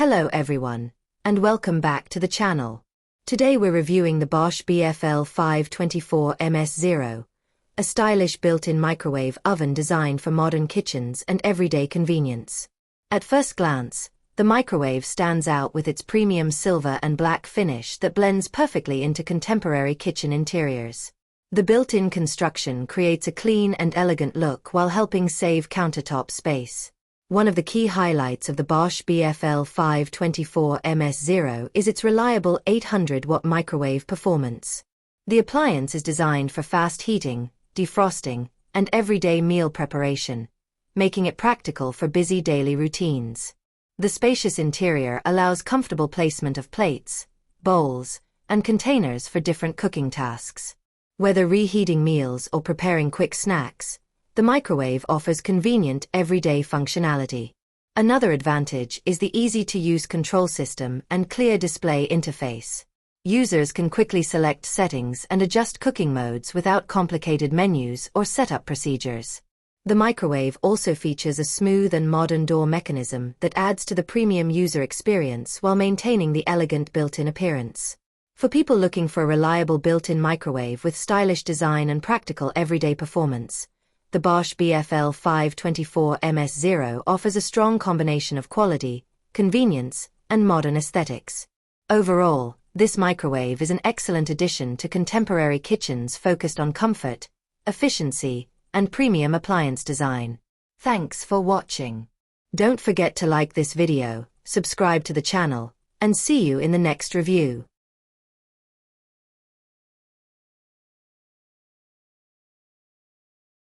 Hello everyone, and welcome back to the channel. Today we're reviewing the Bosch BFL524MS0, a stylish built-in microwave oven designed for modern kitchens and everyday convenience. At first glance, the microwave stands out with its premium silver and black finish that blends perfectly into contemporary kitchen interiors. The built-in construction creates a clean and elegant look while helping save countertop space. One of the key highlights of the Bosch BFL524MS0 is its reliable 800-watt microwave performance. The appliance is designed for fast heating, defrosting, and everyday meal preparation, making it practical for busy daily routines. The spacious interior allows comfortable placement of plates, bowls, and containers for different cooking tasks. Whether reheating meals or preparing quick snacks, the microwave offers convenient everyday functionality. Another advantage is the easy-to-use control system and clear display interface. Users can quickly select settings and adjust cooking modes without complicated menus or setup procedures. The microwave also features a smooth and modern door mechanism that adds to the premium user experience while maintaining the elegant built-in appearance. For people looking for a reliable built-in microwave with stylish design and practical everyday performance, the Bosch BFL524MS0 offers a strong combination of quality, convenience, and modern aesthetics. Overall, this microwave is an excellent addition to contemporary kitchens focused on comfort, efficiency, and premium appliance design. Thanks for watching. Don't forget to like this video, subscribe to the channel, and see you in the next review.